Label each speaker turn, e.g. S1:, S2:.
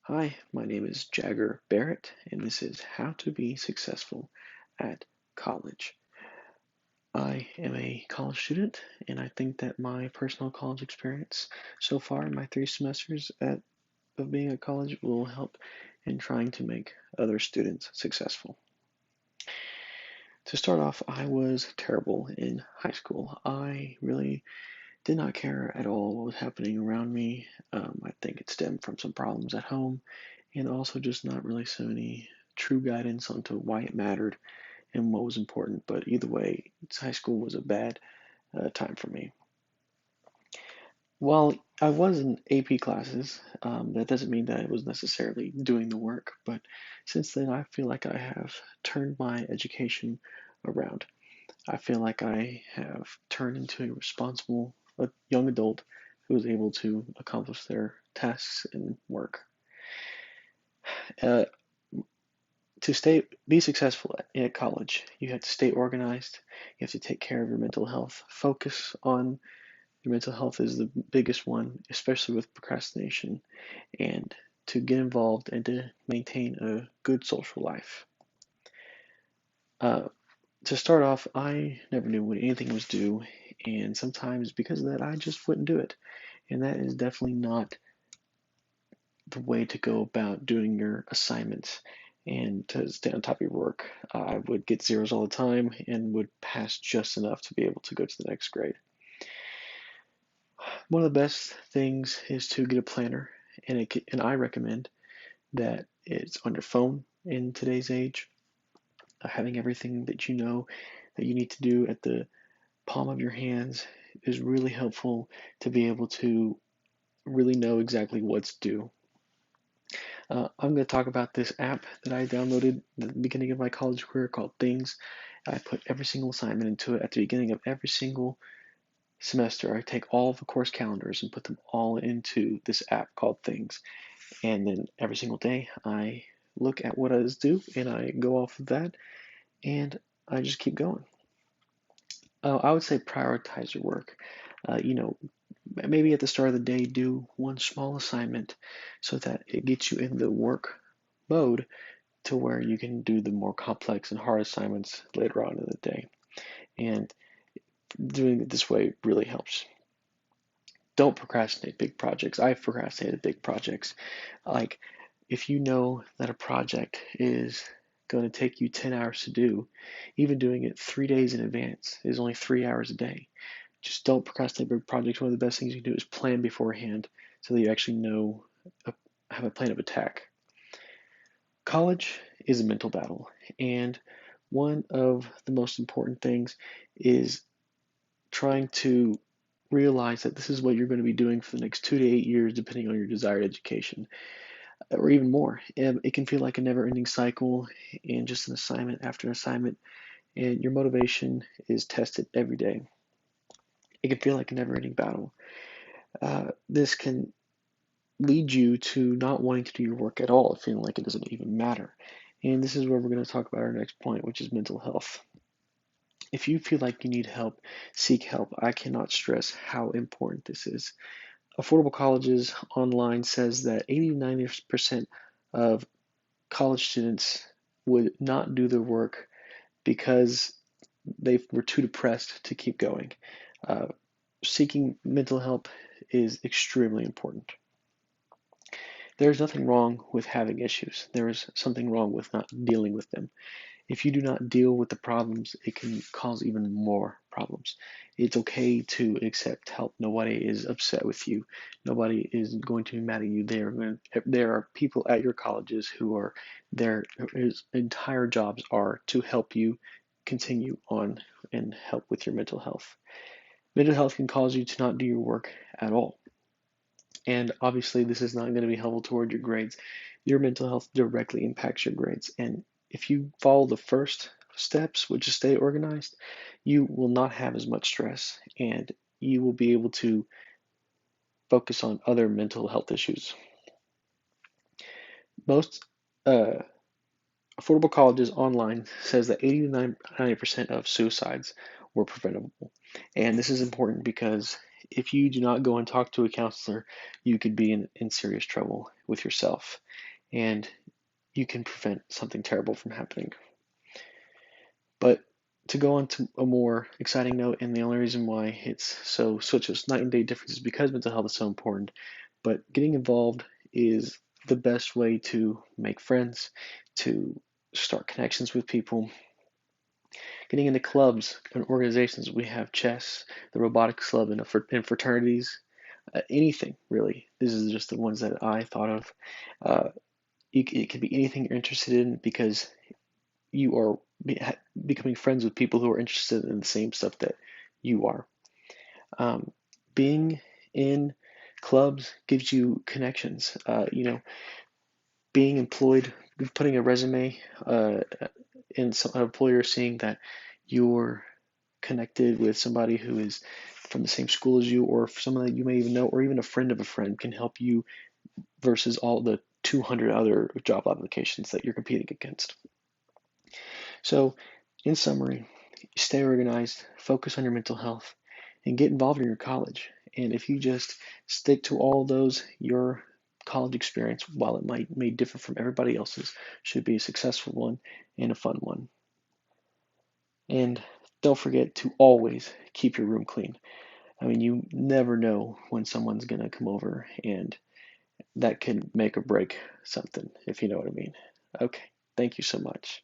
S1: Hi, my name is Jagger Barrett, and this is How to Be Successful at College. I am a college student, and I think that my personal college experience so far in my 3 semesters of being at college will help in trying to make other students successful. To start off, I was terrible in high school. I really did not care at all what was happening around me. I think it stemmed from some problems at home and also just not really so any true guidance onto why it mattered and what was important. But either way, high school was a bad time for me. While I was in AP classes, that doesn't mean that I was necessarily doing the work. But since then, I feel like I have turned my education around. I feel like I have turned into a responsible young adult who is able to accomplish their tasks and work. Uh, to be successful at college, you have to stay organized. You have to take care of your mental health. Focus on your mental health is the biggest one, especially with procrastination, and to get involved and to maintain a good social life. Uh, to start off, I never knew when anything was due, and sometimes because of that, I just wouldn't do it. And that is definitely not the way to go about doing your assignments and to stay on top of your work. I would get zeros all the time and would pass just enough to be able to go to the next grade. One of the best things is to get a planner, and I recommend that it's on your phone in today's age. Having everything that you know that you need to do at the palm of your hands is really helpful to be able to really know exactly what's due. I'm going to talk about this app that I downloaded at the beginning of my college career called Things. I put every single assignment into it at the beginning of every single semester. I take all of the course calendars and put them all into this app called Things. And then every single day I look at what is due and I go off of that and I just keep going. I would say prioritize your work. You know, maybe at the start of the day, do one small assignment so that it gets you in the work mode to where you can do the more complex and hard assignments later on in the day. And doing it this way really helps. Don't procrastinate big projects. I've procrastinated big projects. Like, if you know that a project is going to take you 10 hours to do, even doing it 3 days in advance is only 3 hours a day. Just don't procrastinate big projects. One of the best things you can do is plan beforehand so that you actually know, have a plan of attack. College is a mental battle, and one of the most important things is trying to realize that this is what you're going to be doing for the next 2 to 8 years, depending on your desired education, or even more. And it can feel like a never ending cycle and just an assignment after an assignment, and your motivation is tested every day. It can feel like a never ending battle. This can lead you to not wanting to do your work at all, feeling like it doesn't even matter. And this is where we're going to talk about our next point, which is mental health. If you feel like you need help, seek help. I cannot stress how important this is. Affordable Colleges Online says that 80 to 90% of college students would not do their work because they were too depressed to keep going. Uh, Seeking mental help is extremely important. There is nothing wrong with having issues. There is something wrong with not dealing with them. If you do not deal with the problems, it can cause even more problems. It's okay to accept help. Nobody is upset with you. Nobody is going to be mad at you. There are people at your colleges who are whose entire jobs are to help you continue on and help with your mental health. Mental health can cause you to not do your work at all. And obviously, this is not going to be helpful toward your grades. Your mental health directly impacts your grades. And if you follow the first steps, which is stay organized, you will not have as much stress and you will be able to focus on other mental health issues. Most uh, affordable colleges online says that 80 to 90% of suicides were preventable. And this is important because if you do not go and talk to a counselor, you could be in serious trouble with yourself, and you can prevent something terrible from happening. But to go on to a more exciting note, and the only reason why it's such a night and day difference is because mental health is so important. But getting involved is the best way to make friends, to start connections with people. Getting into clubs and organizations, we have chess, the robotics club, and fraternities, anything really. This is just the ones that I thought of. Uh, it could be anything you're interested in because you are becoming friends with people who are interested in the same stuff that you are. Um, being in clubs gives you connections. Being employed, putting a resume in some employer, seeing that you're connected with somebody who is from the same school as you, or someone that you may even know, or even a friend of a friend can help you versus all the 200 other job applications that you're competing against. So, in summary, stay organized, focus on your mental health, and get involved in your college. And if you just stick to all those, your college experience, while it may differ from everybody else's, should be a successful one and a fun one. And don't forget to always keep your room clean. I mean, you never know when someone's going to come over, and that can make or break something, if you know what I mean. Okay, thank you so much.